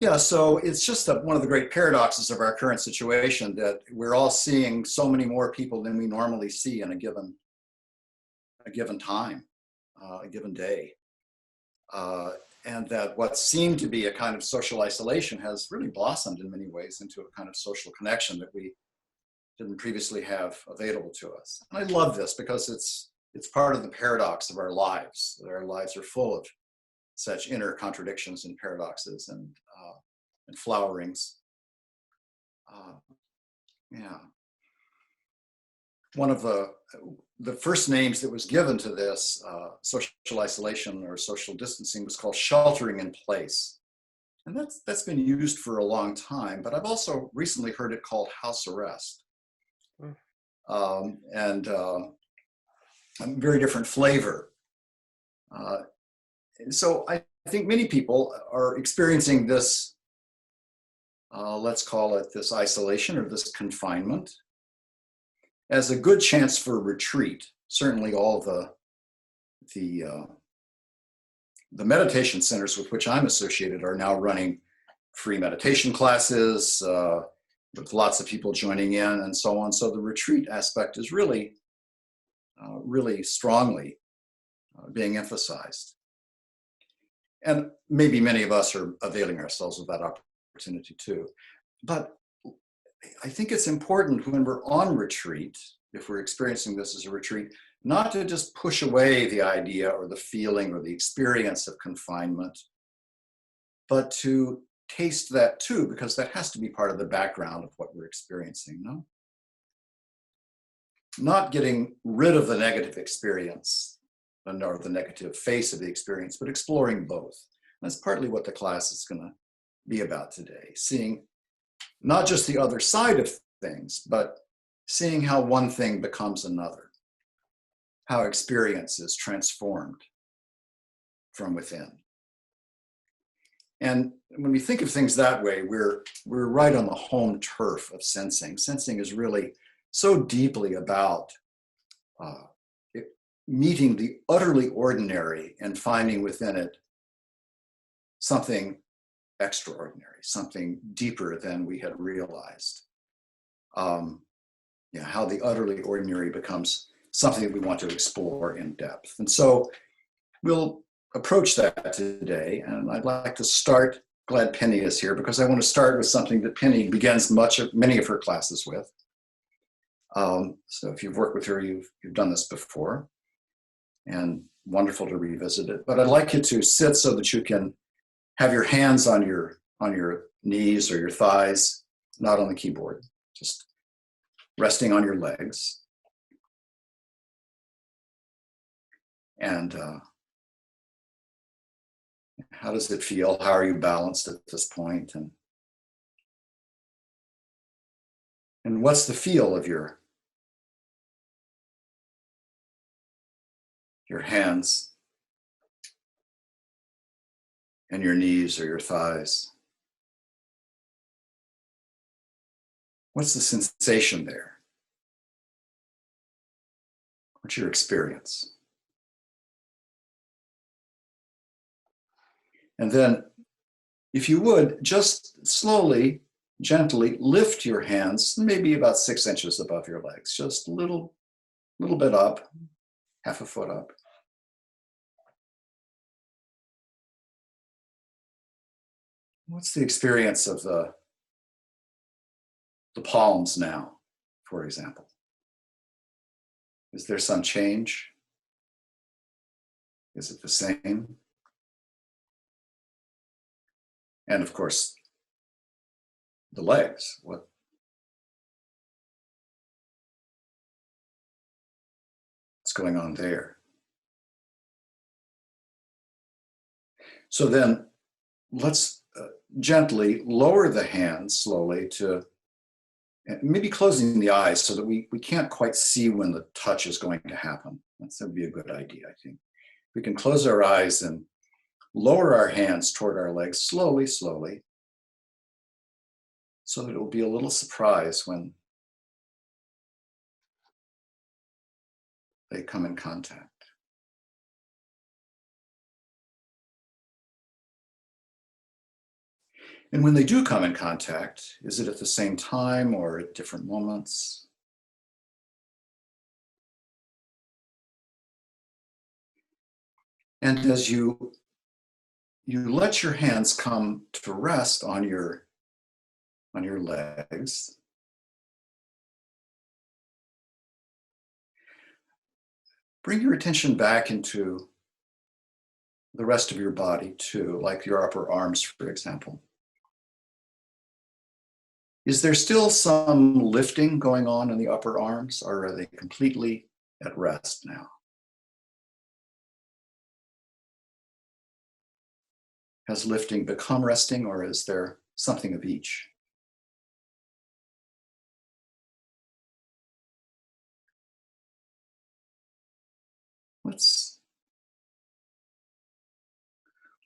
Yeah, so it's just one of the great paradoxes of our current situation that we're all seeing so many more people than we normally see in a given time, a given day. And that what seemed to be a kind of social isolation has really blossomed in many ways into a kind of social connection that we didn't previously have available to us. And I love this because it's part of the paradox of our lives. Our lives are full of such inner contradictions and paradoxes and flowerings. Yeah. One of the first names that was given to this social isolation or social distancing was called sheltering in place. And that's been used for a long time, but I've also recently heard it called house arrest. And a very different flavor. So I think many people are experiencing this, let's call it this isolation or this confinement, as a good chance for retreat. Certainly all the meditation centers with which I'm associated are now running free meditation classes with lots of people joining in and so on. So the retreat aspect is really, really strongly being emphasized. And maybe many of us are availing ourselves of that opportunity too. But I think it's important when we're on retreat, if we're experiencing this as a retreat, not to just push away the idea or the feeling or the experience of confinement, but to taste that too, because that has to be part of the background of what we're experiencing, no? Not getting rid of the negative experience or the negative face of the experience, but exploring both. That's partly what the class is going to be about today, seeing not just the other side of things, but seeing how one thing becomes another, how experience is transformed from within. And when we think of things that way, we're right on the home turf of sensing. Sensing is really so deeply about meeting the utterly ordinary and finding within it something extraordinary, something deeper than we had realized. How the utterly ordinary becomes something that we want to explore in depth. And so we'll approach that today. And I'd like to start, glad Penny is here, because I want to start with something that Penny begins many of her classes with. So if you've worked with her, you've done this before, and wonderful to revisit it. But I'd like you to sit so that you can have your hands on your knees or your thighs, not on the keyboard, just resting on your legs. And how does it feel? How are you balanced at this point? And what's the feel of your hands and your knees or your thighs? What's the sensation there? What's your experience? And then, if you would, just slowly, gently lift your hands, maybe about 6 inches above your legs, just a little bit up, half a foot up. What's the experience of the palms now, for example? Is there some change? Is it the same? And of course, the legs. What's going on there? So then let's gently lower the hands slowly to maybe closing the eyes so that we can't quite see when the touch is going to happen. That would be a good idea, I think. We can close our eyes and lower our hands toward our legs slowly, slowly, so that it will be a little surprise when they come in contact. And when they do come in contact, is it at the same time or at different moments? And as you let your hands come to rest on your legs, bring your attention back into the rest of your body too, like your upper arms, for example. Is there still some lifting going on in the upper arms, or are they completely at rest now? Has lifting become resting, or is there something of each?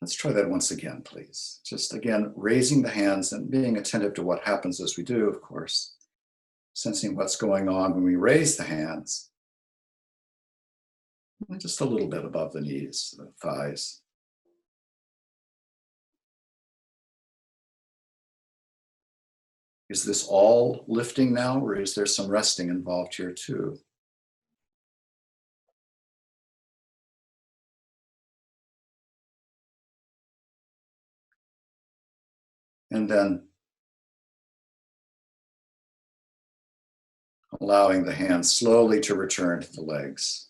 Let's try that once again, please. Just again, raising the hands and being attentive to what happens as we do, of course. Sensing what's going on when we raise the hands. Just a little bit above the knees, the thighs. Is this all lifting now, or is there some resting involved here too? And then allowing the hands slowly to return to the legs,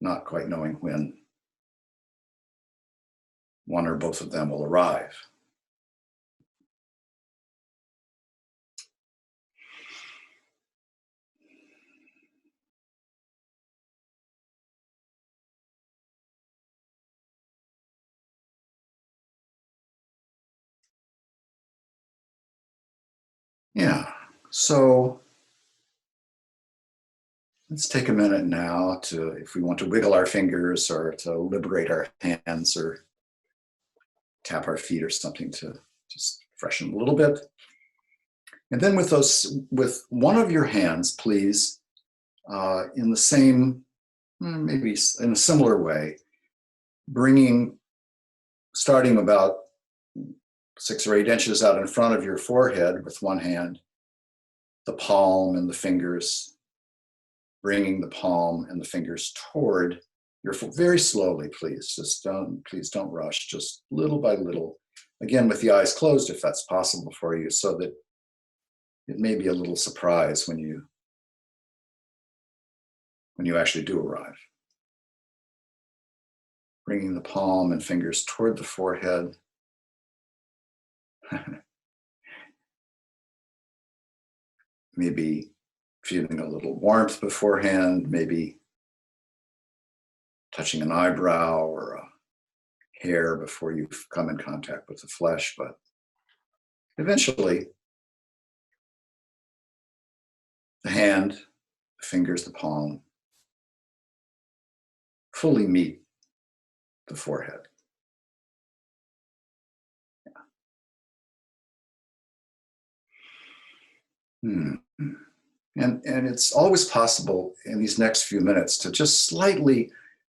not quite knowing when one or both of them will arrive. Yeah, so let's take a minute now to, if we want to wiggle our fingers or to liberate our hands or tap our feet or something to just freshen a little bit. And then with one of your hands, please, in the same, maybe in a similar way, starting about 6 or 8 inches out in front of your forehead with one hand, the palm and the fingers, bringing the palm and the fingers toward your foot very slowly, please. Please don't rush, just little by little. Again, with the eyes closed, if that's possible for you, so that it may be a little surprise when you actually do arrive. Bringing the palm and fingers toward the forehead. Maybe feeling a little warmth beforehand, maybe touching an eyebrow or a hair before you've come in contact with the flesh, but eventually the hand, the fingers, the palm fully meet the forehead. And it's always possible in these next few minutes to just slightly,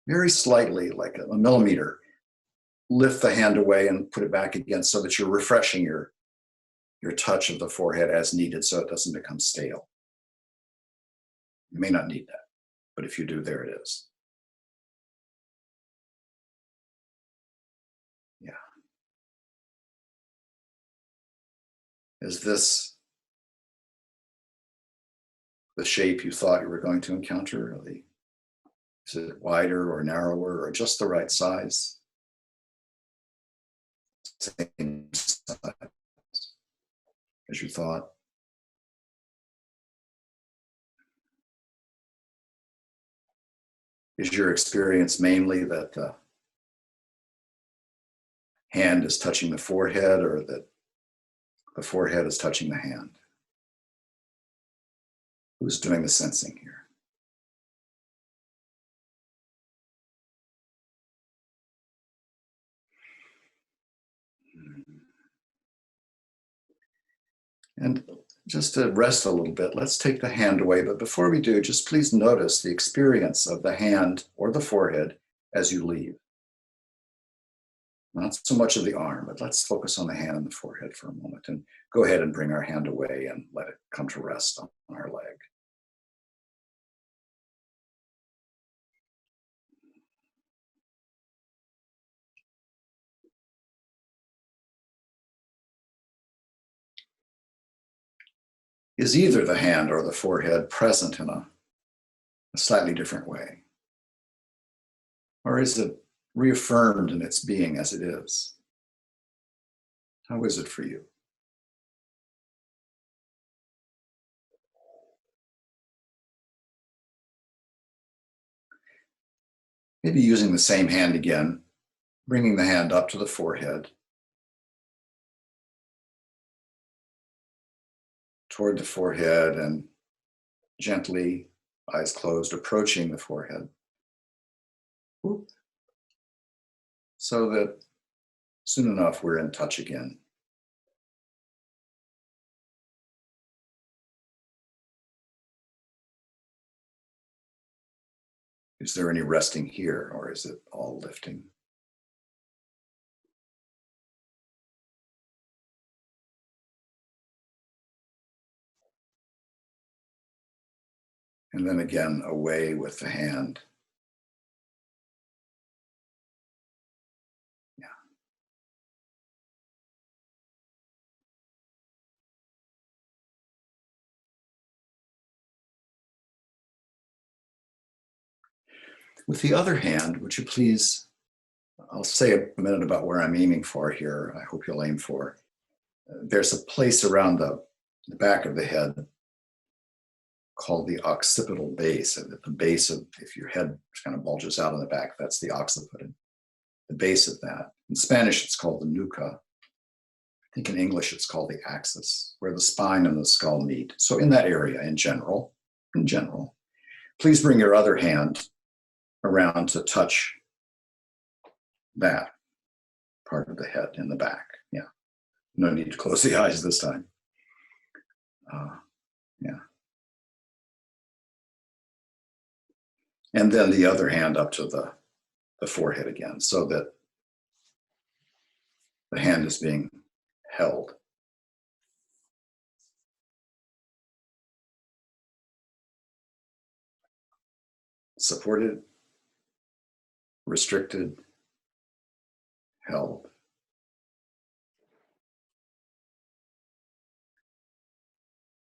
very slightly, like a millimeter, lift the hand away and put it back again so that you're refreshing your touch of the forehead as needed so it doesn't become stale. You may not need that, but if you do, there it is. Yeah. Is this the shape you thought you were going to encounter? Is it wider or narrower or just the right size? Same size as you thought? Is your experience mainly that the hand is touching the forehead, or that the forehead is touching the hand? Who's doing the sensing here? And just to rest a little bit, let's take the hand away. But before we do, just please notice the experience of the hand or the forehead as you leave. Not so much of the arm, but let's focus on the hand and the forehead for a moment, and go ahead and bring our hand away and let it come to rest on our leg. Is either the hand or the forehead present in a slightly different way? Or is it reaffirmed in its being as it is? How is it for you? Maybe using the same hand again, bringing the hand up to the forehead, toward the forehead, and gently, eyes closed, approaching the forehead. So that soon enough we're in touch again. Is there any resting here, or is it all lifting? And then again, away with the hand. Yeah. With the other hand, would you please, I'll say a minute about where I'm aiming for here. I hope you'll aim for. There's a place around the back of the head called the occipital base. At the base of, if your head kind of bulges out on the back, that's the occiput. The base of that. In Spanish, it's called the nuca. I think in English, it's called the axis, where the spine and the skull meet. So in that area, in general, please bring your other hand around to touch that part of the head in the back. Yeah. No need to close the eyes this time. Yeah. And then the other hand up to the forehead again, so that the hand is being held. Supported, restricted, held.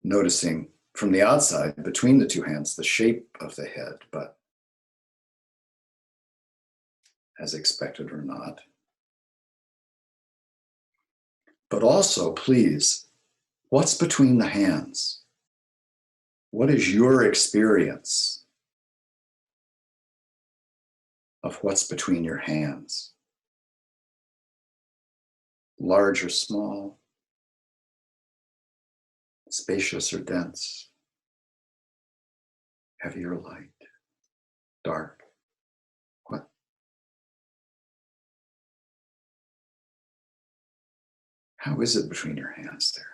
Noticing from the outside, between the two hands, the shape of the head, but as expected or not. But also, please, what's between the hands? What is your experience of what's between your hands? Large or small? Spacious or dense? Heavy or light? Dark? What? How is it between your hands there?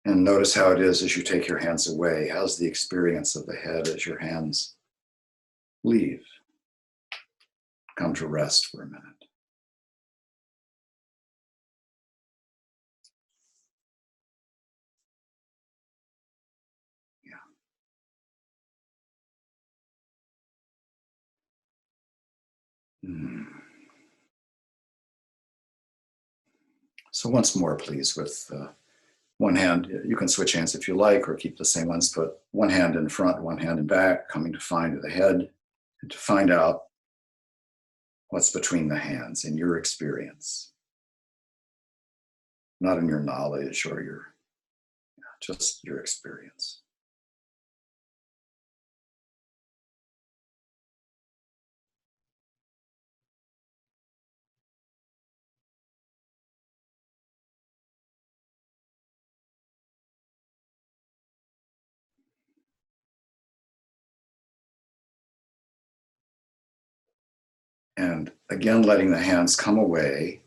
And notice how it is as you take your hands away. How's the experience of the head as your hands leave? Come to rest for a minute. Yeah. So once more, please, with one hand, you can switch hands if you like, or keep the same ones, put one hand in front, one hand in back, coming to find the head, and to find out what's between the hands in your experience. Not in your knowledge or your, just your experience. And again, letting the hands come away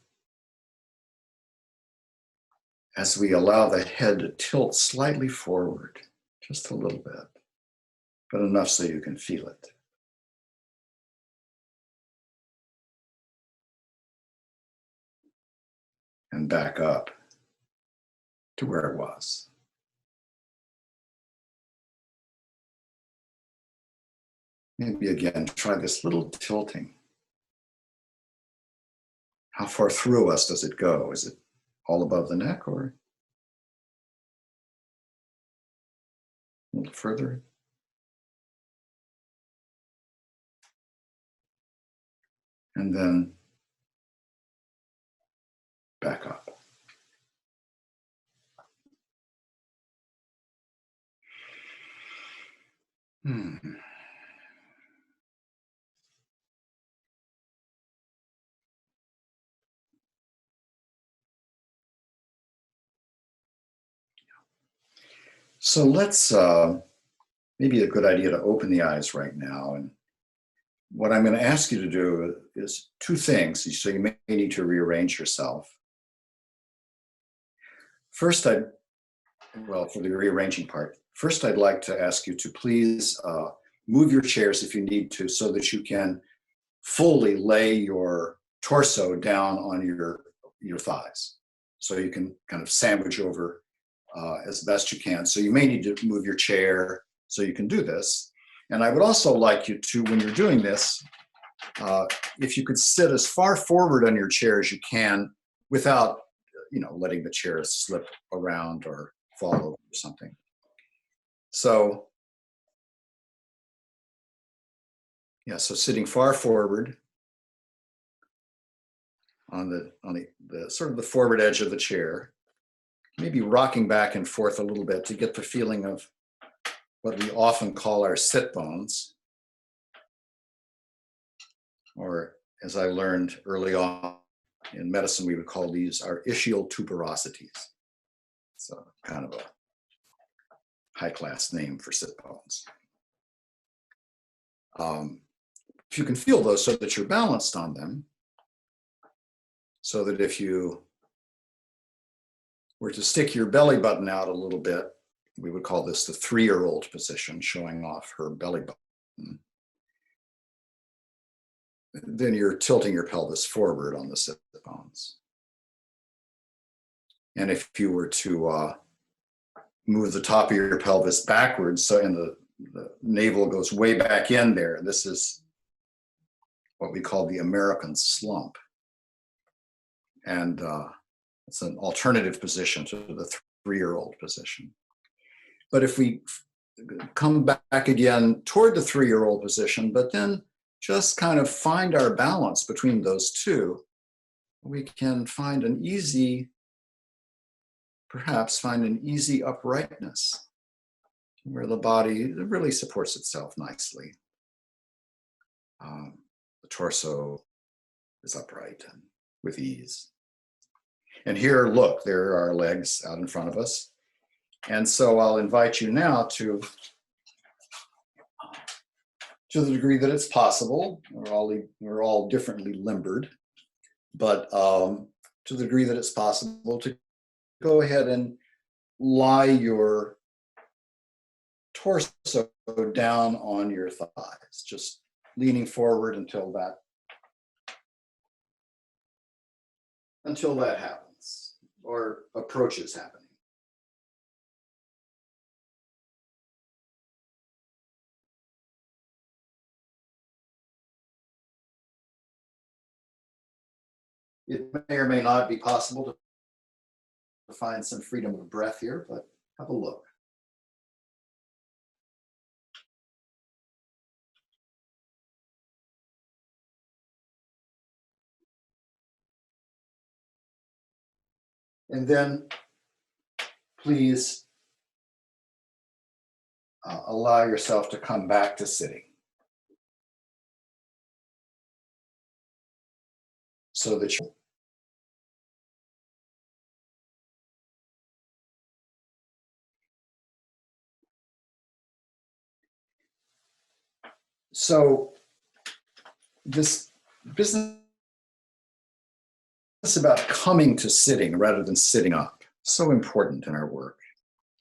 as we allow the head to tilt slightly forward, just a little bit, but enough so you can feel it. And back up to where it was. Maybe again, try this little tilting. How far through us does it go? Is it all above the neck or a little further? And then back up. So let's, maybe a good idea to open the eyes right now. And what I'm going to ask you to do is two things. So you may need to rearrange yourself. First, for the rearranging part, first I'd like to ask you to please move your chairs if you need to so that you can fully lay your torso down on your thighs. So you can kind of sandwich over as best you can. So you may need to move your chair so you can do this. And I would also like you to, when you're doing this, if you could sit as far forward on your chair as you can without, letting the chair slip around or fall over or something. So, so sitting far forward on the sort of the forward edge of the chair, maybe rocking back and forth a little bit to get the feeling of what we often call our sit bones, or as I learned early on in medicine, we would call these our ischial tuberosities. So kind of a high-class name for sit bones. If you can feel those so that you're balanced on them, so that if you were to stick your belly button out a little bit, we would call this the 3-year-old position, showing off her belly button. Then you're tilting your pelvis forward on the sit bones. And if you were to move the top of your pelvis backwards, so the navel goes way back in there, this is what we call the American slump. And it's an alternative position to the 3-year-old position. But if we come back again toward the 3-year-old position, but then just kind of find our balance between those two, we can perhaps find an easy uprightness where the body really supports itself nicely. The torso is upright and with ease. And here, look, there are our legs out in front of us. And so I'll invite you now to the degree that it's possible, we're all differently limbered, but to the degree that it's possible to go ahead and lie your torso down on your thighs, just leaning forward until that happens or approaches happening. It may or may not be possible to find some freedom of breath here, but have a look. And then please allow yourself to come back to sitting. So that you So this business is about coming to sitting rather than sitting up. So important in our work.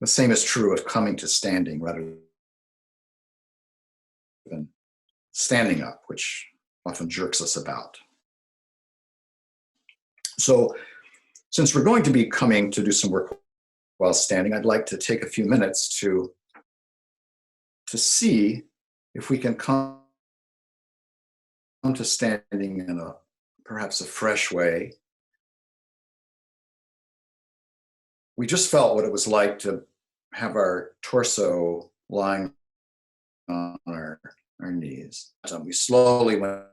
The same is true of coming to standing rather than standing up, which often jerks us about. So since we're going to be coming to do some work while standing, I'd like to take a few minutes to see if we can come to standing in perhaps a fresh way. We just felt what it was like to have our torso lying on our knees. So we slowly went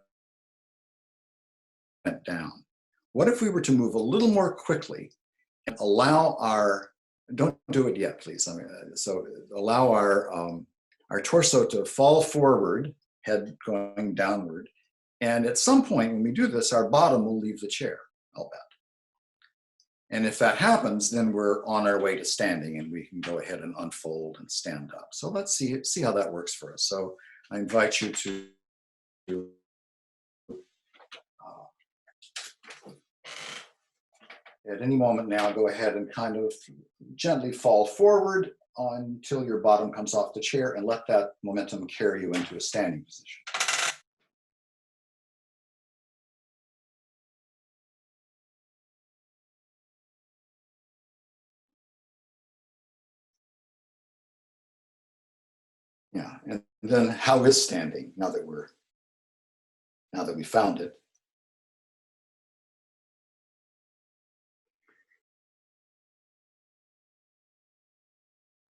down. What if we were to move a little more quickly and allow don't do it yet, please. So allow our torso to fall forward, head going downward. And at some point when we do this, our bottom will leave the chair, I'll bet. And if that happens, then we're on our way to standing and we can go ahead and unfold and stand up. So let's see how that works for us. So I invite you to at any moment now, go ahead and kind of gently fall forward until your bottom comes off the chair, and let that momentum carry you into a standing position. Yeah, and then how is standing now that we found it?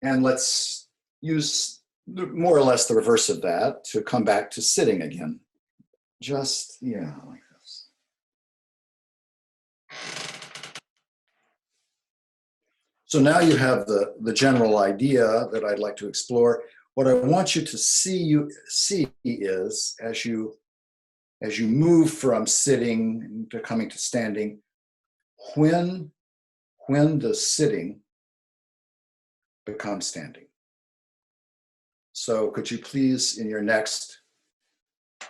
And let's use more or less the reverse of that to come back to sitting again. Just, yeah, like this. So now you have the general idea that I'd like to explore. What I want you to see is as you move from sitting to coming to standing, when does sitting become standing? So could you please, in your next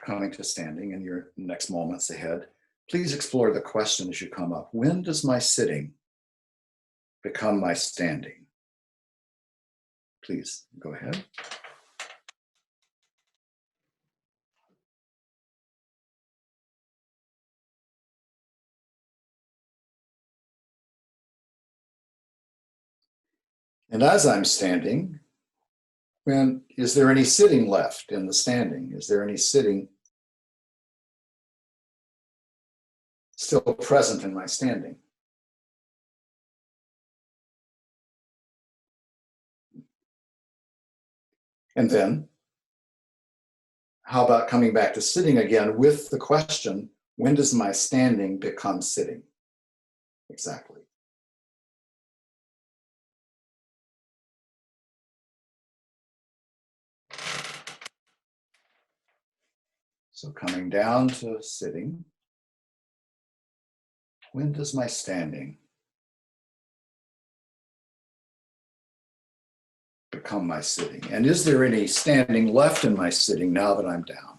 coming to standing, in your next moments ahead, please explore the question as you come up. When does my sitting become my standing? Please go ahead. And as I'm standing, is there any sitting left in the standing? Is there any sitting still present in my standing? And then, how about coming back to sitting again with the question, when does my standing become sitting? Exactly. So coming down to sitting, when does my standing become my sitting? And is there any standing left in my sitting now that I'm down?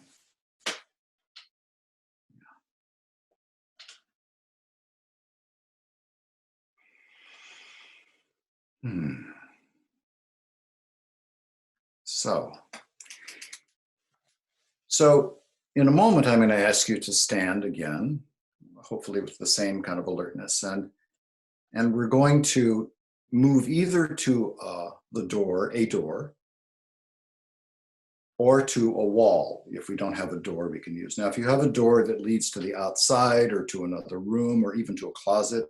So in a moment, I'm going to ask you to stand again, hopefully with the same kind of alertness. And we're going to move either to a door, or to a wall. If we don't have a door we can use. Now, if you have a door that leads to the outside or to another room or even to a closet,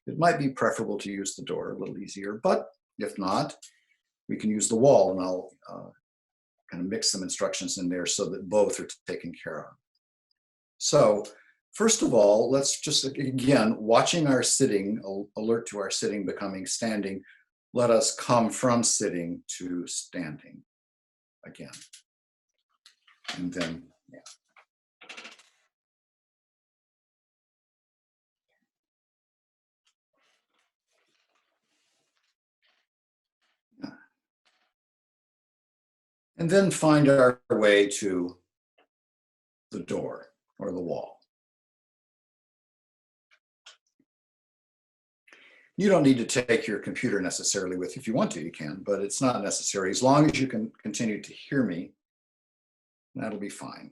it might be preferable to use the door, a little easier. But if not, we can use the wall, and I'll kind of mix some instructions in there so that both are taken care of. So first of all, let's just, again, watching our sitting, alert to our sitting becoming standing, let us come from sitting to standing again. And then, yeah. And then find our way to the door or the wall. You don't need to take your computer necessarily with you. If you want to, you can, but it's not necessary. As long as you can continue to hear me, that'll be fine.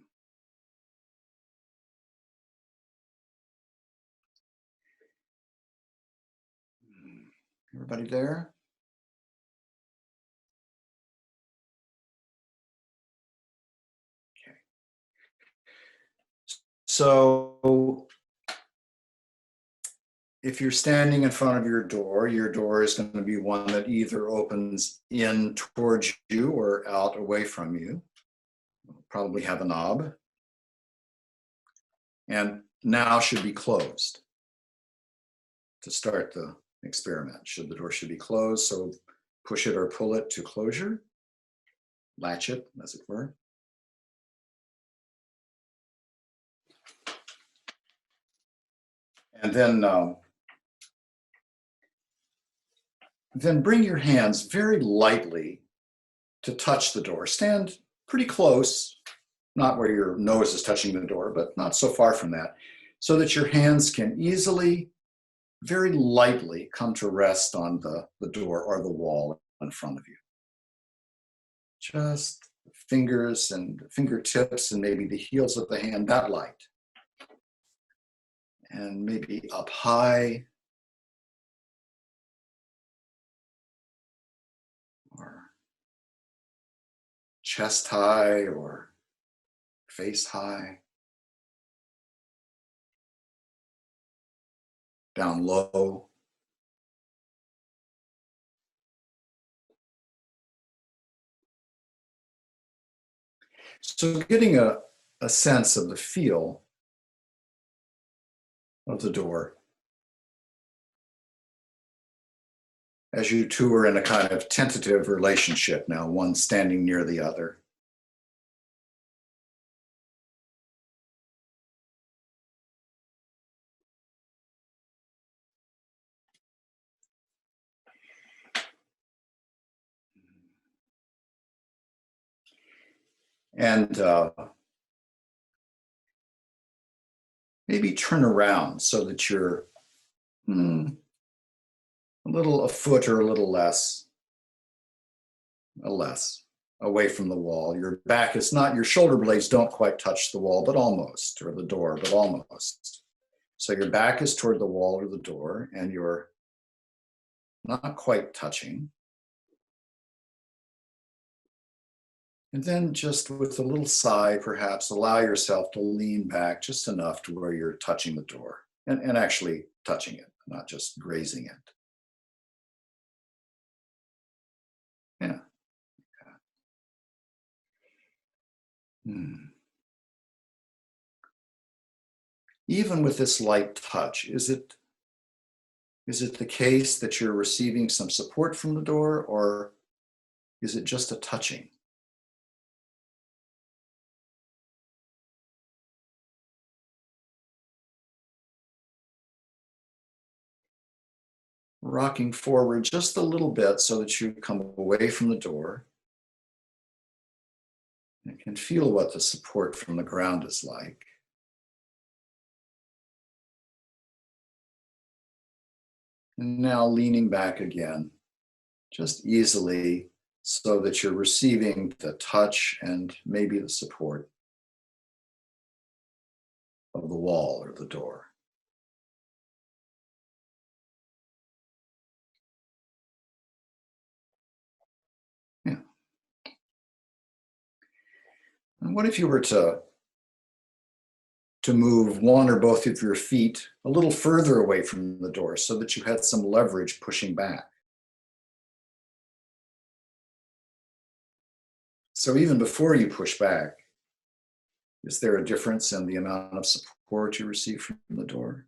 Everybody there? Okay. So if you're standing in front of your door is going to be one that either opens in towards you or out away from you. It'll probably have a knob. And now should be closed to start the experiment. The door should be closed, so push it or pull it to closure. Latch it, as it were. And then bring your hands very lightly to touch the door. Stand pretty close, not where your nose is touching the door, but not so far from that, so that your hands can easily, very lightly come to rest on the door or the wall in front of you. Just fingers and fingertips and maybe the heels of the hand, that light. And maybe up high, or chest high, or face high. Down low. So getting a sense of the feel of the door as you two are in a kind of tentative relationship now, one standing near the other. And maybe turn around so that you're a foot or a little less away from the wall. Your back is not, your shoulder blades don't quite touch the wall, but almost, or the door, but almost. So your back is toward the wall or the door, and you're not quite touching. And then just with a little sigh, perhaps allow yourself to lean back just enough to where you're touching the door and actually touching it, not just grazing it. Yeah. Even with this light touch, is it the case that you're receiving some support from the door, or is it just a touching? Rocking forward just a little bit so that you come away from the door and can feel what the support from the ground is like. And now leaning back again, just easily, so that you're receiving the touch and maybe the support of the wall or the door. Yeah. And what if you were to move one or both of your feet a little further away from the door so that you had some leverage pushing back? So even before you push back, is there a difference in the amount of support you receive from the door?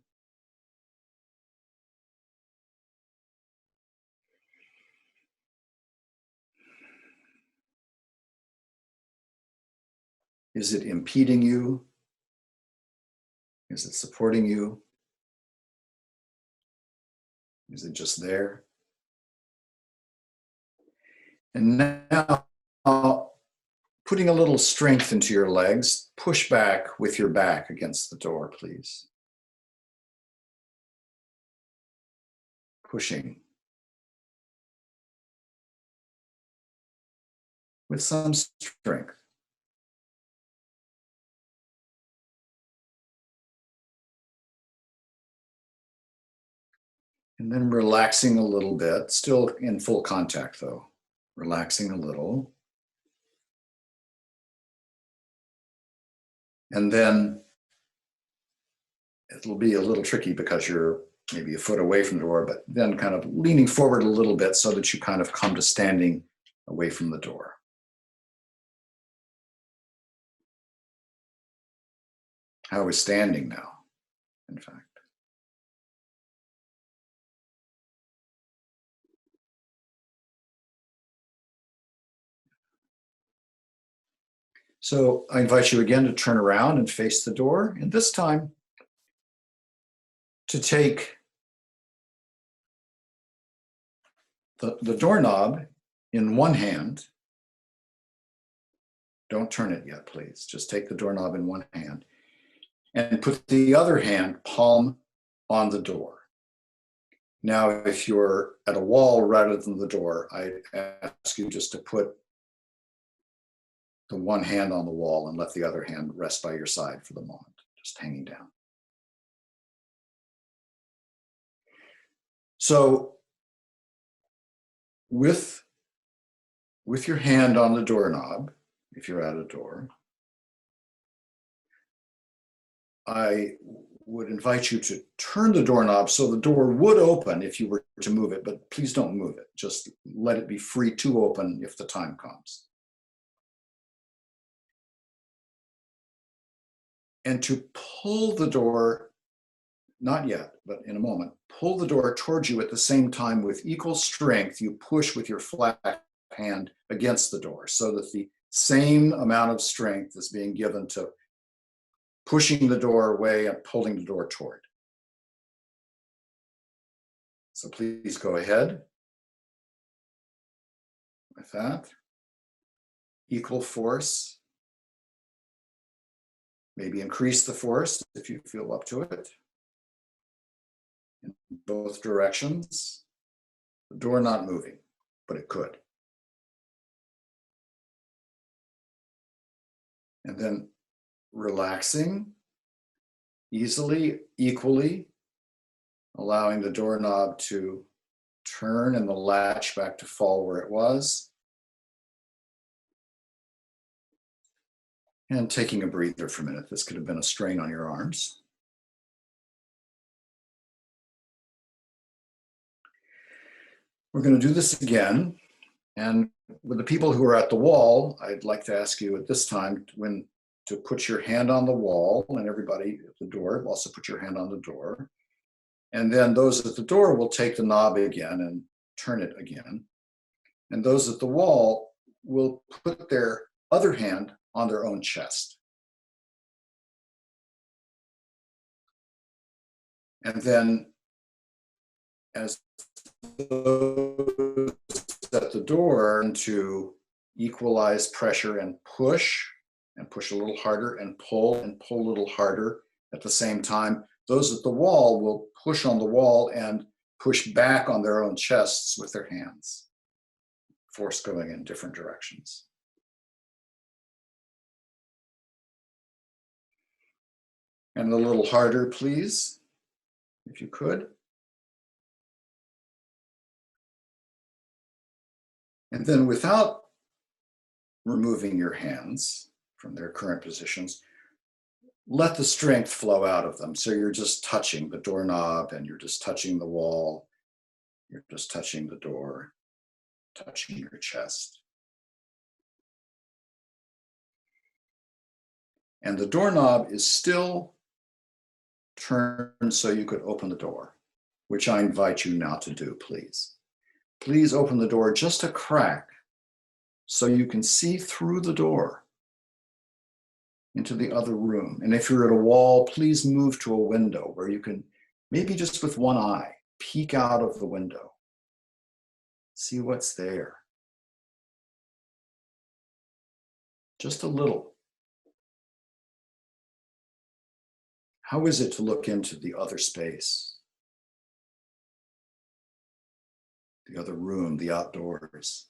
Is it impeding you? Is it supporting you? Is it just there? And now, putting a little strength into your legs, push back with your back against the door, please. pushing with some strength. And then relaxing a little bit, still in full contact though, relaxing a little. And then it'll be a little tricky because you're maybe a foot away from the door, but then kind of leaning forward a little bit so that you kind of come to standing away from the door. How is standing now, in fact? So I invite you again to turn around and face the door, and this time to take the doorknob in one hand. Don't turn it yet, please. Just take the doorknob in one hand and put the other hand palm on the door. Now, if you're at a wall rather than the door, I ask you just to put the one hand on the wall and let the other hand rest by your side for the moment, just hanging down. So with your hand on the doorknob, if you're at a door, I would invite you to turn the doorknob so the door would open if you were to move it, but please don't move it. Just let it be free to open if the time comes. And to pull the door, not yet, but in a moment, pull the door towards you at the same time with equal strength. You push with your flat hand against the door so that the same amount of strength is being given to pushing the door away and pulling the door toward. So please go ahead with that. Equal force. Maybe increase the force if you feel up to it. In both directions. The door not moving, but it could. And then relaxing easily, equally, allowing the doorknob to turn and the latch back to fall where it was. And taking a breather for a minute. This could have been a strain on your arms. We're going to do this again. And with the people who are at the wall, I'd like to ask you at this time to put your hand on the wall, and everybody at the door also put your hand on the door. And then those at the door will take the knob again and turn it again. And those at the wall will put their other hand on their own chest. And then as those at the door to equalize pressure and push a little harder and pull a little harder at the same time, those at the wall will push on the wall and push back on their own chests with their hands. Force going in different directions. And a little harder, please, if you could. And then without removing your hands from their current positions, let the strength flow out of them. So you're just touching the doorknob and you're just touching the wall. You're just touching the door, touching your chest. And the doorknob is still turned so you could open the door, which I invite you now to do, please. Please open the door just a crack so you can see through the door into the other room. And if you're at a wall, please move to a window where you can, maybe just with one eye, peek out of the window. See what's there. Just a little. How is it to look into the other space? the other room, the outdoors,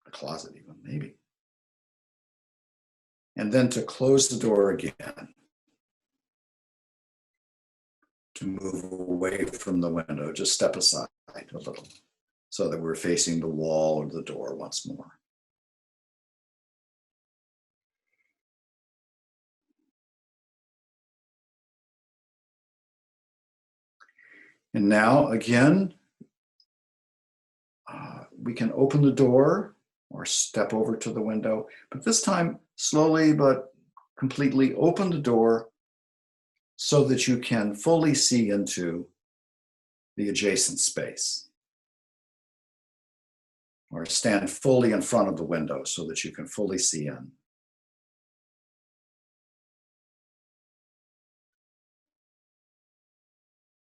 the closet even, maybe. And then to close the door again, to move away from the window, just step aside a little so that we're facing the wall or the door once more. And now again, we can open the door or step over to the window, but this time slowly but completely open the door so that you can fully see into the adjacent space. Or stand fully in front of the window so that you can fully see in.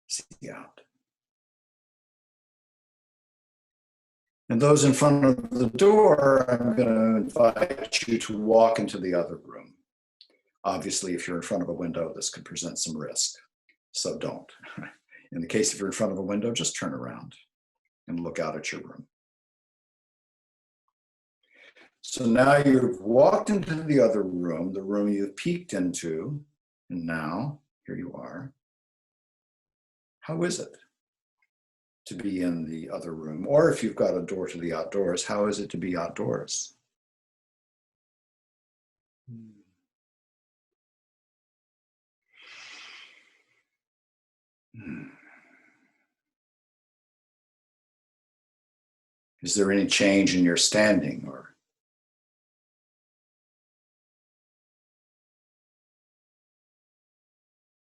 See out. And those in front of the door, I'm going to invite you to walk into the other room. Obviously, if you're in front of a window, this could present some risk, so don't. In the case if you're in front of a window, just turn around and look out at your room. So now you've walked into the other room, the room you've peeked into, and now here you are. How is it to be in the other room? Or if you've got a door to the outdoors, how is it to be outdoors? Is there any change in your standing or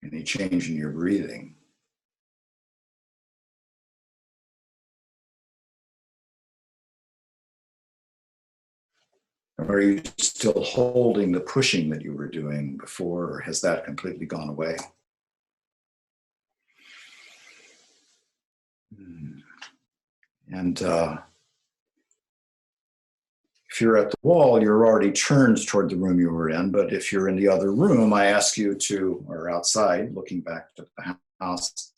any change in your breathing? Or are you still holding the pushing that you were doing before, or has that completely gone away? And if you're at the wall, you're already turned toward the room you were in. But if you're in the other room, I ask you to, or outside, looking back to the house,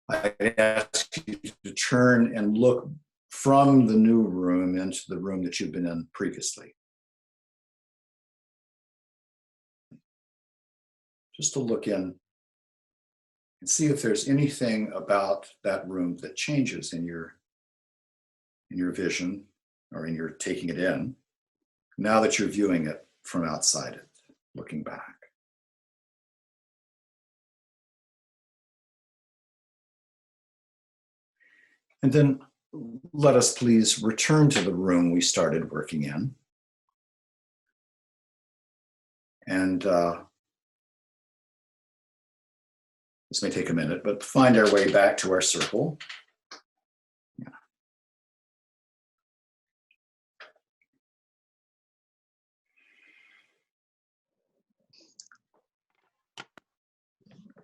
I ask you to turn and look from the new room into the room that you've been in previously. Just to look in and see if there's anything about that room that changes in your vision or in your taking it in, now that you're viewing it from outside it, looking back. And then let us please return to the room we started working in. And this may take a minute, but find our way back to our circle. Yeah.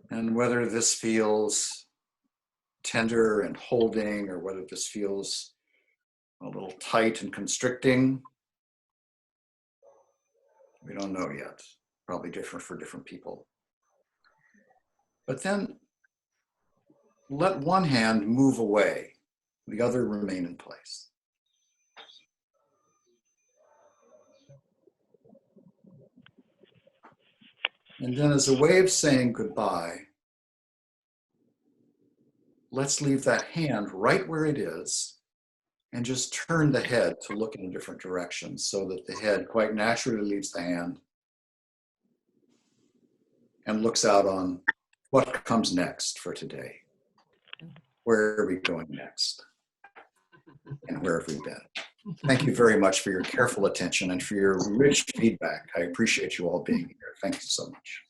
And whether this feels tender and holding, or whether this feels a little tight and constricting, we don't know yet. Probably different for different people. But then let one hand move away, the other remain in place. And then as a way of saying goodbye, let's leave that hand right where it is and just turn the head to look in a different direction so that the head quite naturally leaves the hand and looks out on what comes next for today. Where are we going next? And where have we been? Thank you very much for your careful attention and for your rich feedback. I appreciate you all being here. Thank you so much.